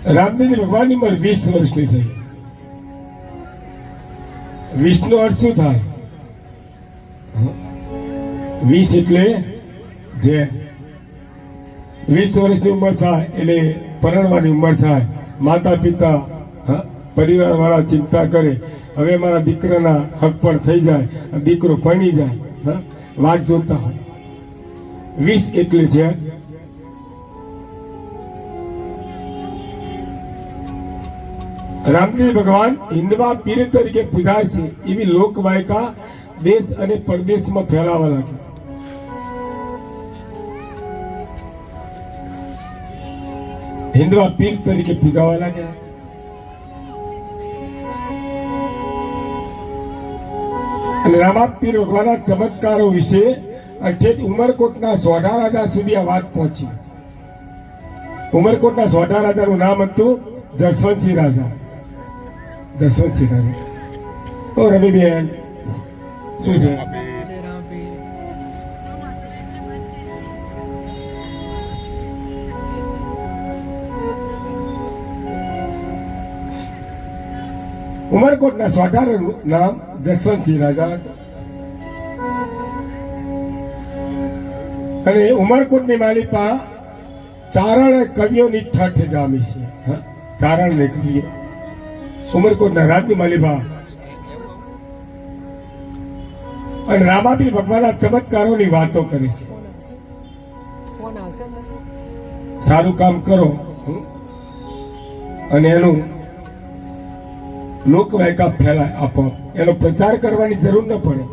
રામદેવજી ભગવાનની ઉંમર 20 વર્ષની થઈ. 20 નો અર્થ શું થાય? 20 એટલે જે 20 વર્ષની ઉંમર થાય એટલે પરણવાની ઉંમર થાય. માતા પિતા પરિવાર વાળા ચિંતા કરે, હવે મારા દીકરાના હક પર થઈ જાય, દીકરો પરણી જાય, વાત જોતા હોય. 20 એટલે છે રામદેવ ભગવાન હિન્દવા પીર તરીકે પૂજાય છે એવી લોકવાયકા દેશ અને પરદેશમાં ફેલાવા લાગી. હિન્દવા પીર તરીકે પૂજાવા લાગ્યા. અને રામા પીર ભગવાનના ચમત્કારો વિશે ઠેઠ ઉમરકોટના સોઢા રાજા સુધી આ વાત પહોંચી. ઉમરકોટના સોઢા રાજાનું નામ હતું જસવંતસિંહ રાજા. જસવંતસિંહ રાજા. ઓ રવિબેન, શું છે? ઉમરકોટના સોઢાનું નામ જસવંતસિંહ રાજા હતું. અને ઉમરકોટની માલિપા ચારણ કવિઓની ઠઠ જામી છે. ચારણ ને કવિઓ ઉમરકોટના રાજની માલિપા અને રામાપીર ભગવાનના ચમત્કારોની વાતો કરે છે. સારું કામ કરો અને એનું લોકવાયકા ફેલાય આપો, એનો પ્રચાર કરવાની જરૂર ન પડે.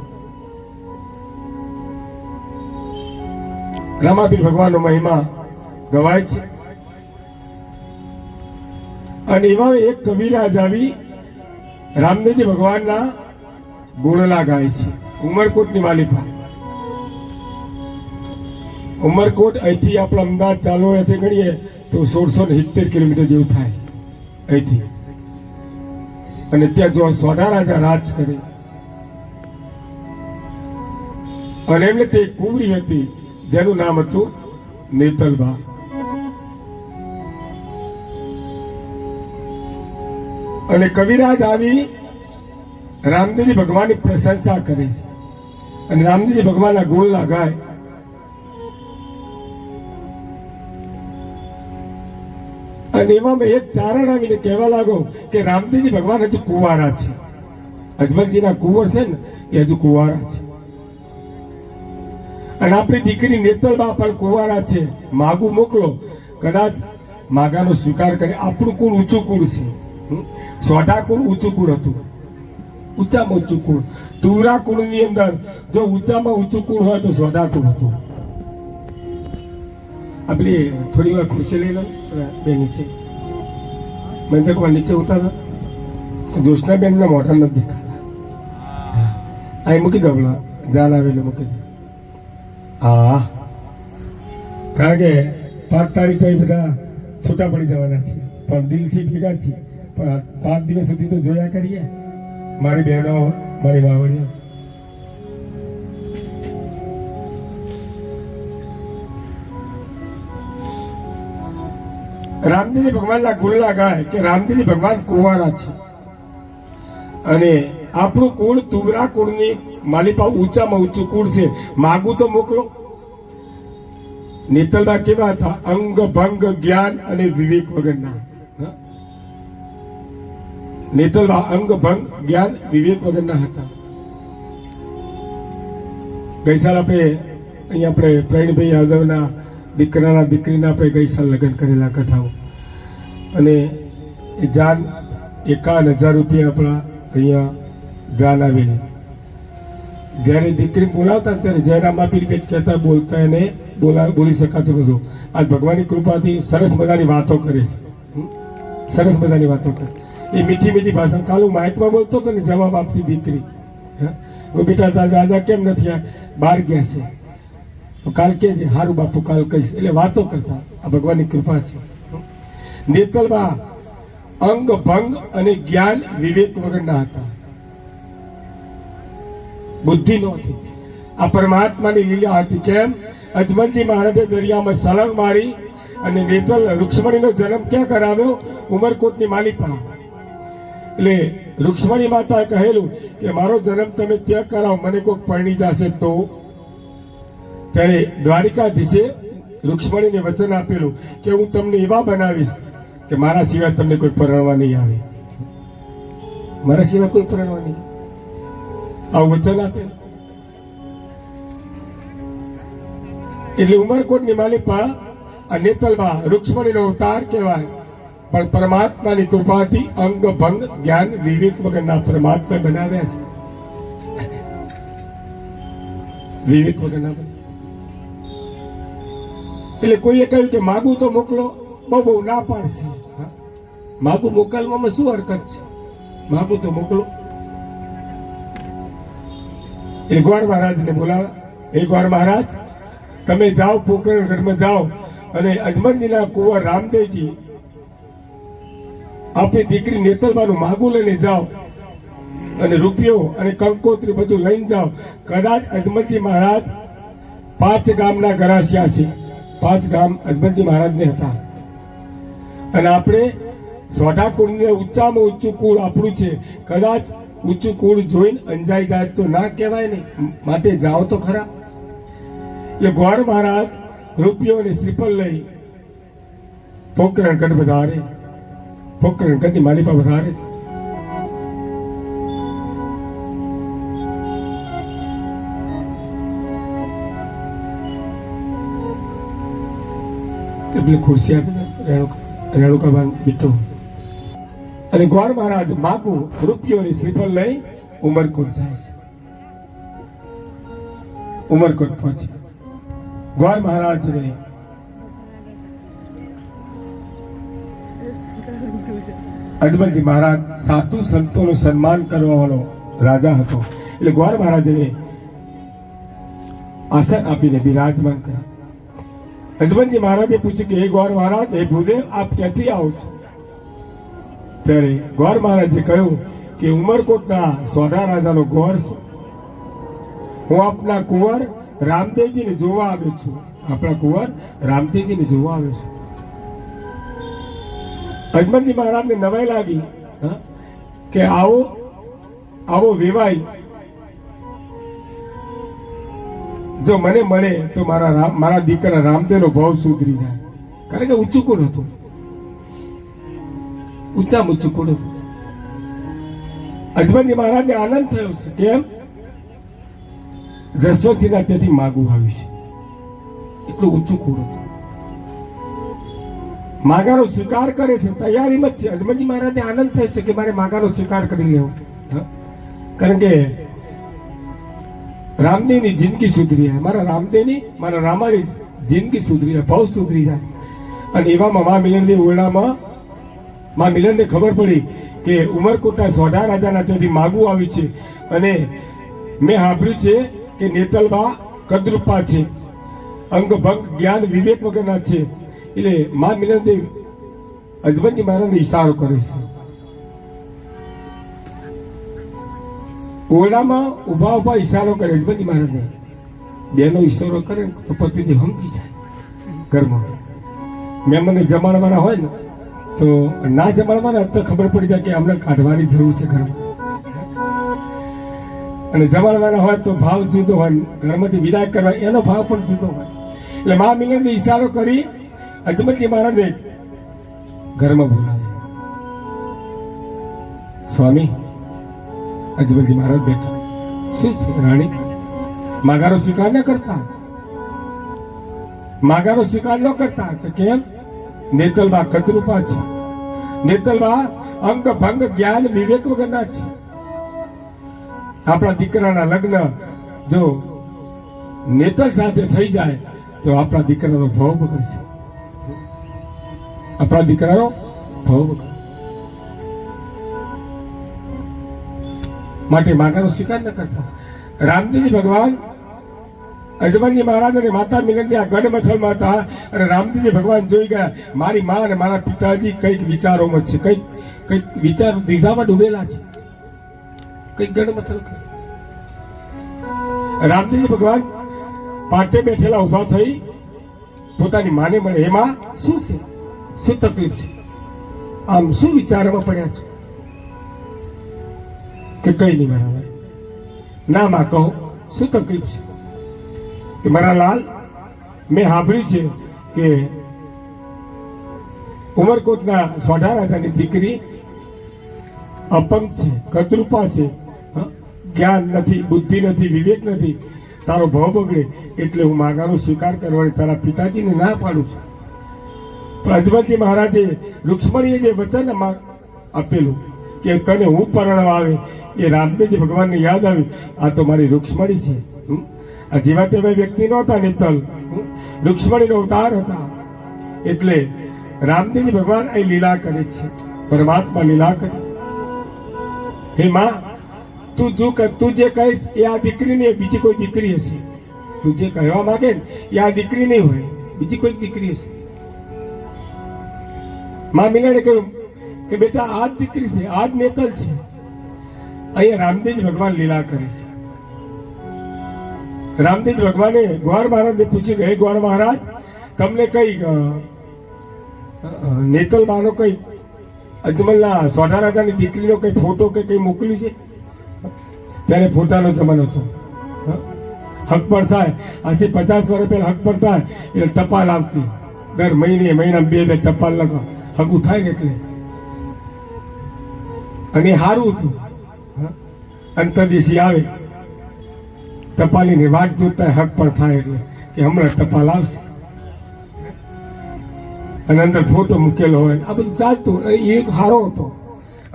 રામાપીર ભગવાનનો મહિમા ગવાય છે. અને એવા એક કવિરાજ આવી રામદેવજી ભગવાનના ગુણલા ગાય છે. ઉમરકોટની માલિપા. ઉમરકોટ અહીંથી આપણે અમદાવાદ ચાલો અહીંથી ગણીએ તો 1670 કિલોમીટર જેવું થાય અહીંથી. અને ત્યાં જો સોઢા રાજા રાજ કરે અને એમને તે કુંવરી હતી જેનું નામ હતું નેતલબા. અને કવિરાજ આવી રામદેવજી ભગવાનની પ્રશંસા કરે છે અને રામદેવજી ભગવાનના ગુણ ગાય. અને એવામાં એક ચારણ આવીને કહેવા લાગો કે રામદેવજી ભગવાન હજુ કુંવારા છે. અજમલજીના કુંવર છે ને એ હજુ કુંવારા છે. અને આપણી દીકરી નેતલબા પણ કુંવારા છે. માગું મોકલો, કદાચ માગાનો સ્વીકાર કરે. આપણું કુળ ઊંચું કુળ છે. સોઢા કુળ ઊંચું કુળ હતું, ઊંચામાં ઊંચું કુળ. તુરા કુળની અંદર જો ઊંચામાં ઊંચું કુળ હોય તો સોઢા કુળ હતું. આપણી થોડી વાર ખુરશી લઈ લો બે નીચે. મંદિરમાં નીચે ઉતારો. જોશનાબેન ના મોઢા નથી દેખાતા. અહીં મૂકી દો, જાન આવે એટલે મૂકી દો. હા, કારણ કે 5 તારીખ તો એ બધા છૂટા પડી જવાના છે, પણ દિલથી ભેગા છીએ. પણ 5 દિવસ સુધી તો જોયા કરીએ. મારી બહેનો, મારી વાવડીઓ. રામદેવજી ભગવાનના ગુણલા ગાય કે રામદેવજી ભગવાન કુંવારા છે. અને આપણું કુળ તુવરા કુળની માલિપા ઊંચામાં ઊંચું કુળ છે. માગું તો મોકલો. નેતલબા કેવા હતા? અંગ ભંગ જ્ઞાન અને વિવેક વગરના. નેતલબા અંગ ભંગ જ્ઞાન વિવેક વગરના હતા. ગઈ સાલ આપણે અહીંયા પ્રવીણભાઈ યાદવના દીકરાના દીકરીના આપણે ગઈ સાલ લગ્ન કરેલા કથાઓ. અને એ જાન 51,000 રૂપિયા આપણા અહીંયા જાન આવેલી. જ્યારે દીકરી બોલાવતા ત્યારે જયરામાપીર કહેતા બોલતા એને બોલી શકાતું નતું. આજ ભગવાનની કૃપાથી સરસ મજાની વાતો કરે છે. સરસ મજાની વાતો કરે. એ મીઠી મીઠી ભાષા. કાલ હું માઇકમાં બોલતો હતો ને, જવાબ આપતી દીકરી. બેટા તારા દાદા કેમ નથી, બહાર ગયા છે. તો કાલ કે છે, હારું બાપુ કાલ કહીશ. એટલે વાતો કરતા. આ ભગવાનની કૃપા છે. નેતલબા અંગ ભંગ અને જ્ઞાન વિવેક વગરના હતા. બુદ્ધિ નહોતી. આ પરમાત્માની લીલા હતી. કેમ? અજમલજી મહારાજે દરિયામાં સળંગ મારી અને નેતલ રૂક્ષ્મણીનો જન્મ ક્યાં કરાવ્યો? ઉમરકોટની માલિપા. એટલે રૂક્ષ્મણી માતાએ કહેલું કે મારો જન્મ તમે ત્યાં કરાવો, મને કોઈક પરણી જશે તો. ત્યારે દ્વારિકાધીશે રૂક્ષ્મણીને વચન આપેલું કે હું તમને એવા બનાવીશ કે મારા સિવાય તમને કોઈ પરણવા નહીં આવે, મારા સિવાય કોઈ પરણવા નહીં. આવું વચન આપેલું. એટલે ઉમરકોટની માલિપા આ નેતલબા રૂક્ષ્મણીનો અવતાર કહેવાય. પણ પરમાત્માની કૃપાથી અંગ ભંગ જ્ઞાન વિવેક વગરના પરમાત્મા બનાવ્યા છે. વિવેક વગરના. એટલે કોઈએ કહ્યું કે માગું તો મોકલો, બહુ ના પાડશે. માગું મોકલવામાં શું હરકત છે? માગું તો મોકલો. એટલે ગોર મહારાજને બોલાવ્યા. એ ગોર મહારાજ, તમે જાઓ પોકરણગઢમાં જાઓ અને અજમલજીના કુંવર રામદેવજી આપણી દીકરી નેતલબાનું માગું લઈને જાઓ અને રૂપિયો અને કંકોત્રી બધું લઈને જાઓ. કદાચ અજમલજી મહારાજ 5 ગામના ગરાસિયા છે. 5 ગામ અજમલજી મહારાજને હતા. અને આપણે સોઢા કુળને ઊંચામાં ઊંચું કુળ આપણું છે. કદાચ ઊંચું કુળ જોઈને અંજાઈ જાય તો ના કહેવાય ને, માટે જાઓ તો ખરા. એટલે ગોર મહારાજ રૂપિયો અને શ્રીફળ લઈ પોકરણગઢ વધારે. પોકરણગઢની માલિપા વધારે છે. એટલે ખુરશી આપી રેણુકાબાન બીટો. અને ગોર મહારાજ માગું રૂપિયો અને શ્રીફળ લઈ ઉમરકોટ જાય છે. ઉમરકોટ પહોંચે. ગોર મહારાજને અજમલજી મહારાજ સાધુ સંતોનું સન્માન કરવા વાળો રાજા હતો. એટલે ગોર મહારાજને આસન આપીને બિરાજમાન કર્યા. અજમલજી મહારાજે પૂછ્યું કે હે ગોર મહારાજ, હે ભૂદેવ, આપ ક્યાંથી આવો છો? ત્યારે ગોર મહારાજે કહ્યું કે ઉમરકોટના સોઢા રાજાનો ગોર છું. હું આપના કુંવર રામદેવજીને જોવા આવ્યો છું. આપણા કુંવર રામદેવજીને જોવા આવ્યો છું. અજમલજી મહારાજને નવાઈ લાગી કે આવો વેવાય જો મને મળે તો મારા દીકરા રામદેવનો ભાવ સુધરી જાય. કારણ કે ઊંચું કુળ હતું, ઊંચામાં ઊંચું કુળ હતું. અજમલજી મહારાજને આનંદ થયો છે. કેમ? જસવંતજીના ત્યાંથી માગું આવ્યું છે. એટલું ઊંચું કુળ હતું. માગાનો સ્વીકાર કરે છે, તૈયારીમાં જ છે. અજમલજી મહારાજને આનંદ થયો છે કે મારે માગાનો સ્વીકાર કરી લેવો. કારણ કે રામદેવની જિંદગી સુધરી જાય, મારા રામદેવની, મારા રામાની જિંદગી સુધરી જાય, ભાવ સુધરી જાય. અને એવામાં મા મિલનદેવ ઓરડામાં મા મિલનને ખબર પડી કે ઉમરકોટના સોઢા રાજાના ત્યાંથી માગું આવ્યું છે. અને મેં સાંભળ્યું છે કે નેતલબા કદરૂપા છે, અંગ ભંગ જ્ઞાન વિવેક વગરના છે. એટલે મા મિલનદેવ અજમલજી મહારાજને ઈશારો કરે છે. ઓરડામાં ઉભા ઉભા ઈશારો કરે અજમલજી મહારાજને. બેનો ઈશારો કરે તો પતિદેવ સમજી જાય. ઘરમાં મહેમાનને જમાડવાના હોય ને તો ના જમાડવાના તો ખબર પડી જાય કે અમને કાઢવાની જરૂર છે ઘરમાં. અને જમાડવાના હોય તો ભાવ જુદો હોય, ઘરમાંથી વિદાય કરવા એનો ભાવ પણ જુદો હોય. એટલે મા મિલનને ઈશારો કરી અજમલજી મહારાજને ઘરમાં બોલાવે. સ્વામી, અજમલજી મહારાજ બેઠા. શું છે રાણી? માગાનો સ્વીકાર ન કરતા? માગાનો સ્વીકાર ન કરતા તો કેમ? નેતલબા કદરૂપા છે. નેતલબા અંગ ભંગ જ્ઞાન વિવેક વગરના છે. આપણા દીકરાના લગ્ન જો નેતલ સાથે થઈ જાય તો આપણા દીકરાનો ભાવ બગડશે. આપણા દીકરાનો ભાવ બગડે. માટે માતાનો સ્વીકાર ન કરતા. રામદેવજી ભગવાન અજમલજી મહારાજ અને માતા મિલનજી આ ગઢમથલમાં હતા. અને રામદેવજી ભગવાન જોઈ ગયા મારી મા અને મારા પિતાજી કઈક વિચારોમાં છે, કઈક વિચાર દીધામાં ડૂબેલા છે, કઈક ગઢમથલ. રામદેવજી ભગવાન પાટે બેઠેલા ઉભા થઈ પોતાની માને મળે એમાં શું છે, શું તકલીફ છે, આમ શું વિચારમાં પડ્યા છો કે કઈ નહીં મારા ભાઈ, ના માં કહો શું તકલીફ છે? કે મારા લાલ, મેં સાંભળ્યું છે કે ઉમરકોટના સોઢા રાજાની દીકરી અપંગ છે, કદરૂપા છે, જ્ઞાન નથી, બુદ્ધિ નથી, વિવેક નથી, તારો ભાવ બગડે એટલે હું માગાનો સ્વીકાર કરવાની તારા પિતાજીને ના પાડું છું. પણ અજમલજી મહારાજે રૂક્ષ્મણીએ જે વચન આપેલું કે તને હું પરણવા આવે એ રામદેવજી ભગવાનને યાદ આવી, આ તો મારી રૂક્ષ્મણી છે. આ જેવા તેવા વ્યક્તિ નહોતા નેતલ, રૂક્ષ્મણીનો અવતાર હતા. એટલે રામદેવજી ભગવાન અહીં લીલા કરે છે, પરમાત્મા લીલા કરે. હે માં, તું જે કહીશ એ આ દીકરી નહીં, બીજી કોઈ દીકરી હશે. તું જે કહેવા માંગે ને એ આ દીકરી નહીં હોય, બીજી કોઈ દીકરી હશે. માં મીનાને કહ્યું કે બેટા આ જ દીકરી છે, આ જ નેતલ છે. અહીંયા રામદેવજી ભગવાન લીલા કરે છે. રામદેવજી ભગવાને ગ્વાર મહારાજને પૂછ્યું કે હે ગ્વાર મહારાજ, તમને કઈ નેતલ માનો કઈ અજમલના સોઢા રાજાની દીકરીનો કઈ ફોટો કે કઈ મોકલ્યું છે? ત્યારે ફોટાનો જમાનો હતો. હક પર થાય, આજથી 50 વર્ષ પહેલા હક પર થાય એટલે ટપાલ આવતી, દર મહિના બે ટપાલ લખવા હકું થાય ને એટલે. અને સારું હતું, અંતરદેશી આવે ટપાલીની વાત જોતા હક પણ થાય એટલે કે હમણાં ટપાલ આવશે અને અંદર ફોટો મૂકેલો હોય, આ બધું ચાલતું. એ સારો હતો.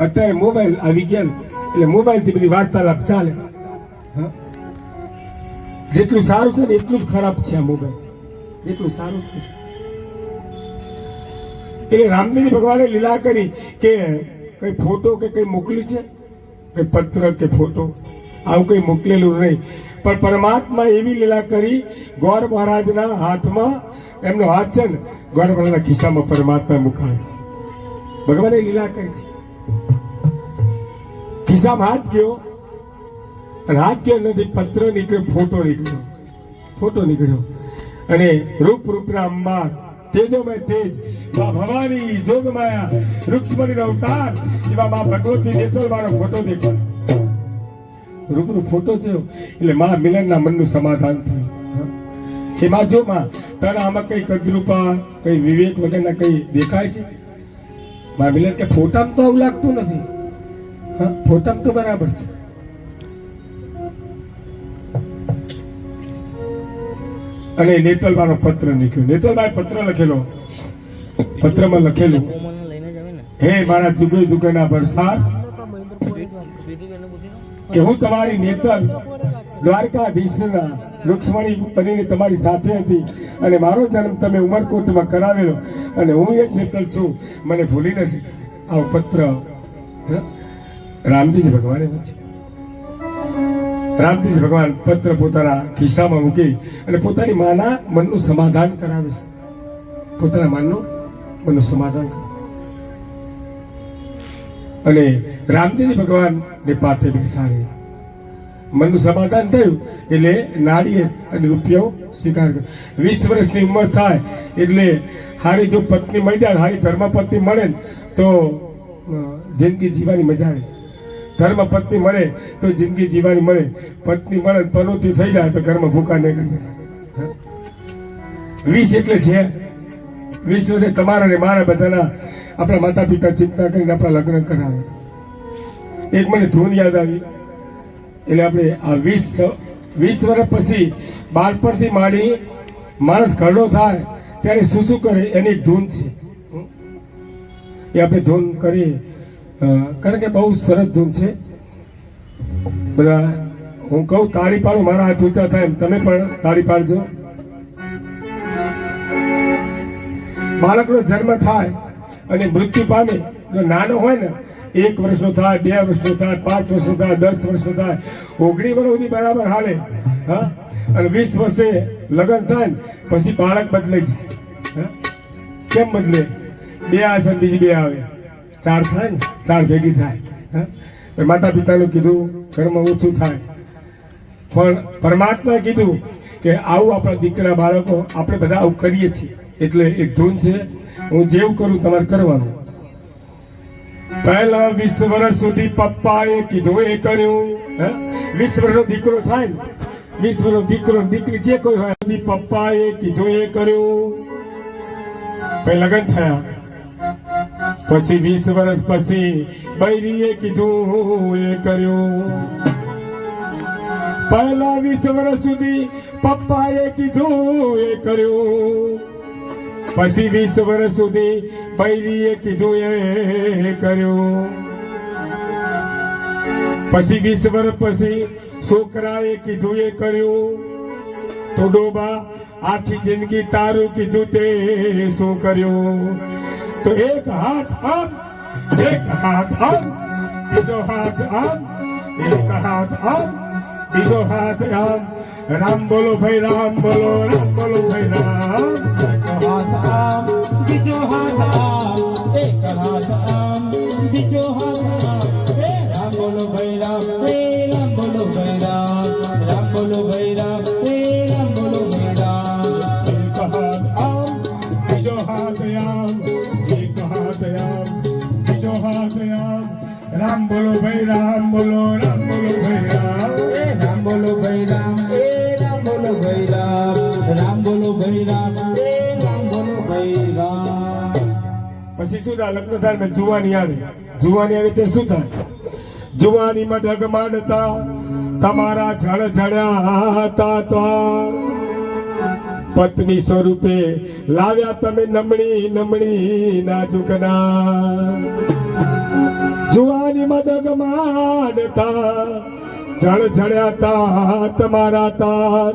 અત્યારે મોબાઈલ આવી ગયા એટલે મોબાઈલ થી બધી વાર્તાલાપ ચાલે. જેટલું સારું છે ને એટલું જ ખરાબ છે આ મોબાઈલ, જેટલું સારું છે. એટલે રામદેવજી ભગવાને લીલા કરી કે કઈ ફોટો કે કઈ મોકલ્યું છે, કઈ પત્ર કે ફોટો આવું કઈ મોકલેલું નહીં. પણ પરમાત્મા એવી લીલા કરી, ગોર મહારાજના હાથમાં એમનો હાથ છે ને ગોર મહારાજના ખિસ્સામાં પરમાત્મા મુકાય. ભગવાને લીલા કરી છે. ખિસ્સામાં હાથ ગયો અને હાથ ગયો નથી, પત્ર નીકળ્યો, ફોટો નીકળ્યો અને રૂપના અંબાર તેજોમય તેજ મા ભવાની જોગમાયા રૂક્ષ્મણીનો અવતાર એવા મા ભગવતી નેતલ મારો ફોટો દેખાય. રૂપનો ફોટો છે એટલે મા મિલનના મનનું સમાધાન થયું. કે માં જો માં તારા આમાં કઈ કદરૂપા કઈ વિવેક વગરના કઈ દેખાય છે? મા મિલન કે ફોટામાં તો આવું લાગતું નથી. ફોટામાં તો બરાબર છે. અને નેતલબાનો પત્ર નીકળ્યો. નેતલબાએ પત્ર લખેલો. પત્રમાં લખેલું, હે મારા જુગે જુગેના ભરથાર, કે હું તમારી નેતલ દ્વારકાધીશના રૂક્ષ્મણી બનીને તમારી સાથે હતી અને મારો જન્મ તમે ઉમરકોટમાં કરાવેલો અને હું એક નેતલ છું, મને ભૂલી નથી. આવો પત્ર રામદેવજી ભગવાને વાંચ્યો. રામદેવજી ભગવાન પત્ર પોતાના ખિસ્સામાં મૂકી અને પોતાની માના મનનું સમાધાન કરાવે છે. પોતાના મનનું સમાધાન કરે અને રામદેવજી ભગવાન ને પાઠે બેસાડે. મનનું સમાધાન થયું એટલે નાળીએ અને રૂપિયો સ્વીકાર કર્યો. 20 વર્ષની ઉંમર થાય એટલે હારી જો પત્ની મળી જાય, હારી ધર્મપત્ની મળે ને તો જિંદગી જીવવાની મજા આવે. ધર્મપત્ની મળે તો જિંદગી જીવવાની મળે. પત્ની મળે પનોતી થઈ જાય તો ઘરમાં ભૂખા નીકળી જાય. 20 એટલે છે 20 વર્ષે તમારા ને મારા બધાના આપણા માતા પિતા ચિંતા કરીને આપણા લગ્ન કરાવે. એક મને ધૂન યાદ આવી. એટલે આપણે આ 20 વર્ષ પછી બાળપણથી માંડી માણસ ઘરડો થાય ત્યારે શું કરે એની એક ધૂન છે. એ આપણે ધૂન કરીએ કારણ કે બહુ સરસ ધૂન છે. બધા હું કહું તાળી પાડો, મારા હાથ ઊંચા થાય તમે પણ તાળી પાડજો. બાળકનો જન્મ થાય અને મૃત્યુ પામે, જો નાનો હોય ને 1 વર્ષનો થાય, 2 વર્ષનો થાય, 5 વર્ષનો થાય, 10 વર્ષનો થાય, 19 વર્ષ સુધી બરાબર હાલે. હા, અને 20 વર્ષે લગ્ન થાય ને પછી બાળક બદલાઈ જાય. કેમ બદલે? 2 આવે બીજી 2 આવે, 4 થાય ને, 4 ભેગી થાય. માતા પિતાનું કીધું ઘરમાં ઓછું થાય, પણ પરમાત્માએ કીધું કે આવું આપણા દીકરા બાળકો આપણે બધા આવું કરીએ છીએ. એટલે એક ધૂન છે, હું જેવું કરું તમારે કરવાનું. પહેલા 20 વર્ષ સુધી પપ્પાએ કીધું એ કર્યું. 20 વર્ષનો દીકરો થાય ને, 20 વર્ષનો દીકરો દીકરી જે કોઈ હોય, પપ્પાએ કીધું એ કર્યું. પછી લગ્ન થયા, પછી 20 વર્ષ પછી બૈરીએ કીધું એ કર્યું. પહેલા 20 વર્ષ સુધી પપ્પાએ કીધું એ કર્યું. પછી 20 વર્ષ સુધી બૈરીએ કીધું એ કર્યું. પછી 20 વર્ષ પછી છોકરાએ કીધું એ કર્યું. તો ડોબા આખી જિંદગી તારું કીધું તે શું કર્યું? તો એક હાથ આમ, એક હાથ આમ, બીજો હાથ આમ, એક હાથ આમ, બીજો હાથ આમ. રામ બોલો ભાઈ, રામ બોલો, રામ બોલો ભાઈ રામ. એક હાથ આમ, બીજો હાથ આમ, એક હાથ આમ, બીજો હાથ આમ. રામ બોલો ભાઈ રામ, રામ બોલો ભાઈ રામ, રામ બોલો ભાઈ રામ, રામ બોલો ભાઈ રામ. એક હાથ આમ, બીજો હાથ આમ, એક હાથ આમ, બીજો હાથ આમ. રામ બોલો ભાઈ, રામ બોલો, રામ બોલો ભાઈ રામ. રામ બોલો ભાઈ રામ, રામ બોલો ભાઈ રામ, રામ બોલો ભાઈ રામ, રામ બોલો ભાઈ રામ. પછી શું થાય? લગ્ન થાય ને જુવાની આવે. જુવાની આવે તે શું થાય? જુવાનીમાં ઢગ માંડતા તમારા જળ જડ્યા હતા તો પત્ની સ્વરૂપે લાવ્યા તમે નમણી નમણી નાજુકના. જુવાનીમાં ઢગ માંડતા જળ જડ્યા તા તમારા તાર,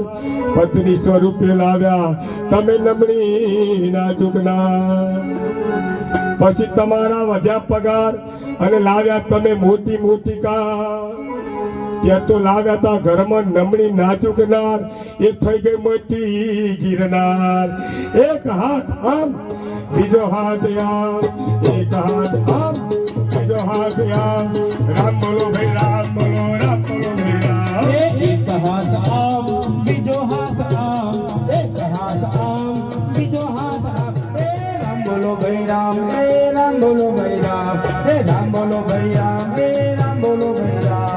પત્ની સ્વરૂપે લાવ્યા તમે નમણી નાજુકના. પછી તમારા વધ્યા પગાર અને લાવ્યા તમે મોટી મોટી કાર. ત્યાં તો લાવ્યા તા ઘરમાં નમણી નાચુકનાર, એ થઈ ગઈ મોટી ગિરનાર. એક હાથ આમ, બીજો હાથ આમ, એક હાથ આમ, બીજો હાથ આમ. રામ બોલો ભાઈ, રામ બોલો, રામ બોલો ભાઈ રામ. એક હાથ આમ, બીજો હાથ આમ, એક હાથ આમ, બીજો હાથ આમ. રામ બોલો ભાઈ રામ, રામ બોલો ભાઈ રામ, રામ બોલો ભાઈ રામ, રામ બોલો ભાઈ રામ.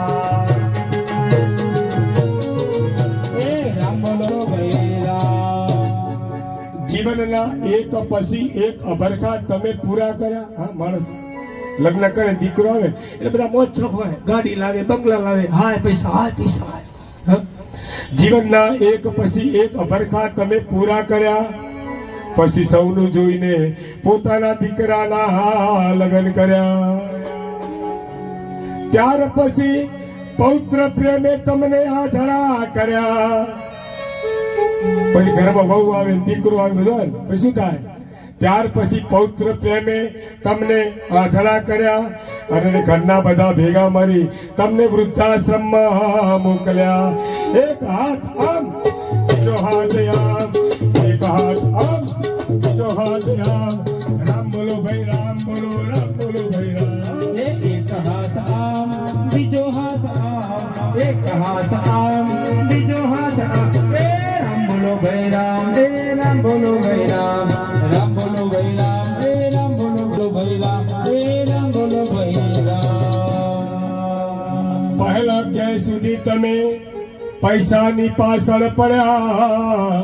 રામ બોલો ભાઈ રામ. જીવનના એક પછી એક અભરખા તમે પૂરા કર્યા. હા, માણસ લગ્ન કરે, દીકરો આવે એટલે બધા મોજ શોખ હોય, ગાડી લાવે, બંગલા લાવે, હાય પૈસા, હાય પૈસા, હાય. હા? જીવનના એક પછી એક અભરખા તમે પૂરા કર્યા. પછી સૌનું જોઈને પોતાના દીકરાના લગ્ન કર્યા. ત્યાર પછી પૌત્ર પ્રેમે તમને આધળા કર્યા. પછી ઘરમાં વહુ આવે, દીકરો આવે, બધું પછી શું થાય? ત્યાર પછી પૌત્ર પ્રેમે તમને આધળા કર્યા અને ઘરના બધા ભેગા મળી તમને વૃદ્ધાશ્રમમાં મોકલ્યા. એક હાથ આમ, બીજો હાથ આમ, એક હાથ આમ, બીજો હાથ આમ. રામ બોલો ભાઈ, રામ બોલો, રામ બોલો ભાઈ રામ. એક હાથ આમ, બીજો હાથ આમ, એક હાથ આમ, બીજો હાથ આમ. રામ બોલો ભાઈ રામ, રામ બોલો ભાઈ રામ, રામ બોલો ભાઈ રામ, રામ બોલો ભાઈ રામ, રામ બોલો ભાઈ રામ. પહેલા ક્યાંય સુધી તમે પૈસાની પાછળ પડ્યા.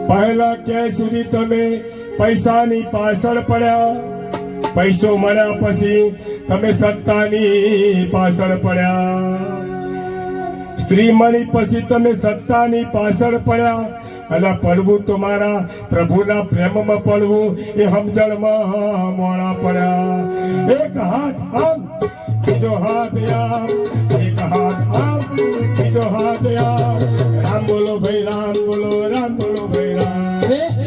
પહેલા ક્યાંય સુધી તમે પૈસાની પાછળ પડ્યા. પૈસો મળ્યા પછી તમે સત્તાની પાછળ પડ્યા. સ્ત્રી મળી પછી તમે સત્તાની પાછળ પડ્યા. અને પડવું તો મારા પ્રભુના પ્રેમમાં પડવું એ સમજણમાં મોડા પડ્યા. એક હાથ આમ, બીજો હાથ આમ, એક હાથ આમ, બીજો હાથ આમ. રામ બોલો ભાઈ, રામ બોલો, રામ બોલો ભાઈ રામ.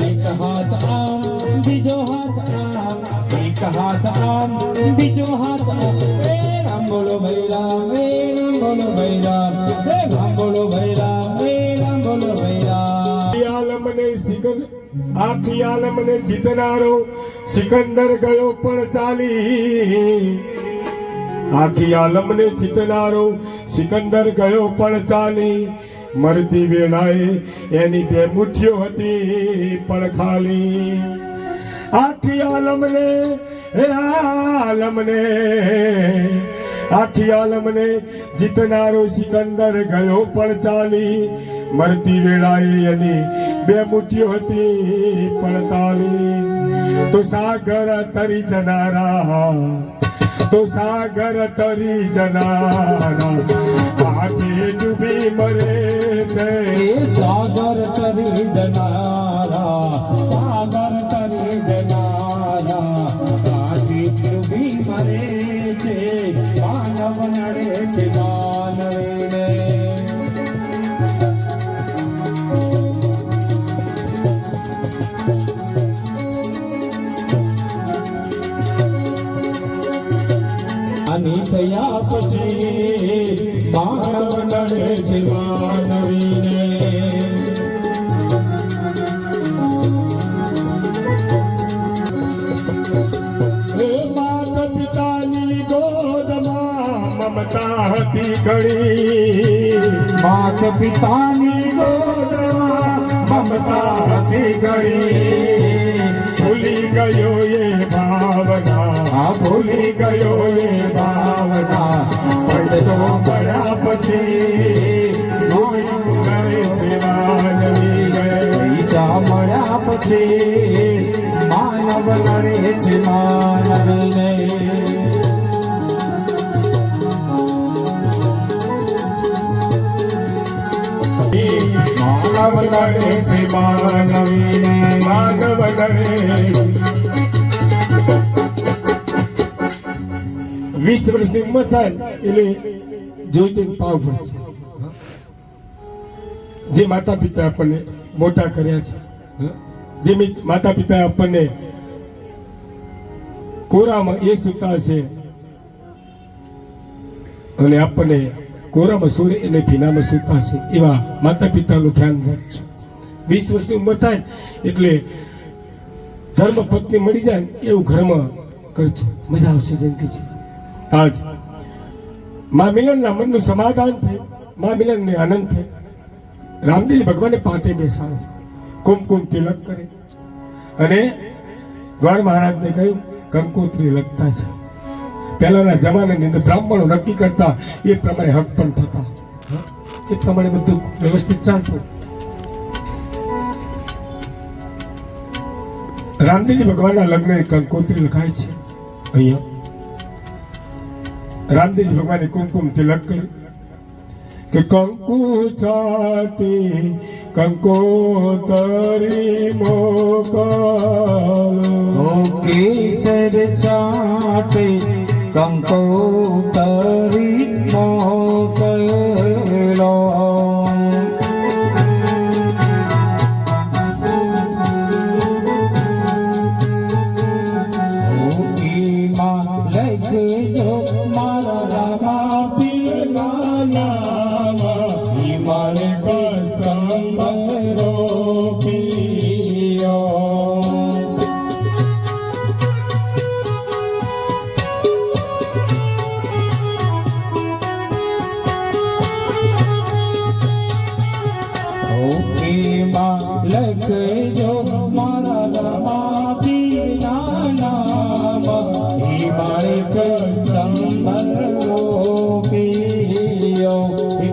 એક હાથ આમ, બીજો હાથ આમ, એક હાથ આમ, બીજો હાથ આમ. રામ બોલો ભાઈ રામ, રામ બોલો ભાઈ રામ, રામ બોલો ભાઈ રામ, રામ બોલો ભાઈ રામ. આખી આલમને જીતનારો સિકંદર ગયો પણ ચાલી. આખી આલમને જીતનારો સિકંદર ગયો પણ ચાલી. મરતી વેળાએ એની બે મુઠ્ઠીઓ હતી પણ ખાલી આખી આલમને હે આલમને આખી આલમને જીતનારો સિકંદર ગયો પણ ચાલી મરતી વેળાએ એની બે મુઠ્ઠીઓ હતી પણ તાલી તો સાગર તરી જનારા તો સાગર તરી જનારા આખી ડૂબી મરે છે એ સાગર તરી જનારા સાગર તરી જનારા આથી ડૂબી મરે છે માનવ નડે છે માનવીને અને થયા પછી માનવ નડે છે માનવીને એ માત પિતાની ગોદમાં મમતા હતી ઘણી માત પિતાની ગોદમાં મમતા હતી ઘણી ભૂલી ગયો એ ભાવના આ ભૂલી ગયો એ ભાવના પૈસો મળ્યા પછી ભૂલી કરે છે માનવી ગયે પૈસા મળ્યા પછી માનવ નડે છે માનવીને માનવ નડે છે માનવીને માનવ નડે 20 વર્ષની ઉંમર થાય એટલે જોઈતી પાવ ભરે છે જે માતા પિતા આપણને મોટા કર્યા છે જે માતા પિતા આપણને કોરામાં એ સુતા છે અને આપણને કોરામાં સુડે અને ભીનામાં સુતા છે એવા માતા પિતાનું ધ્યાન રાખજો 20 વર્ષની ઉંમર થાય એટલે ધર્મ પત્ની મળી જાય એવું ઘરમાં કરજો મજા આવશે જિંદગી છે આજ મા મિલનના મનનું સમાધાન થાય મા મિલનને આનંદ થાય રામદેવ ભગવાને પાટે બેસાડે છે કુમકુમ તિલક કરે અને દ્વાર મહારાજને કહ્યું કંકોત્રી લખતા છે પહેલાના જમાનાની અંદર બ્રાહ્મણો નક્કી કરતા એ પ્રમાણે હક પણ થતા એ પ્રમાણે બધું વ્યવસ્થિત ચાલતું રામદેવજી ભગવાનના લગ્ન કંકોત્રી લખાય છે અહીંયા રામદેવજી ભગવાને કુમકુમ તિલક કર્યું કે કંકુ ચાટી કંકોતરી મોકલો કેસર છાટે કંકોતરી મોકલો લખજો મારા રામા પીરના નામ હિમાલય કસ્તંભરો પિયો લખજો મારા રામા પીરના નામ હિમાલય કસ્તંભરો પિયો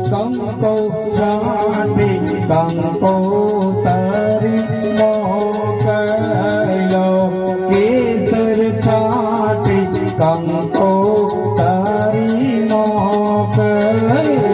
કંકો છાંટી કંકોતરી મોકલો કેસર છાંટી કંકોતરી મોકલો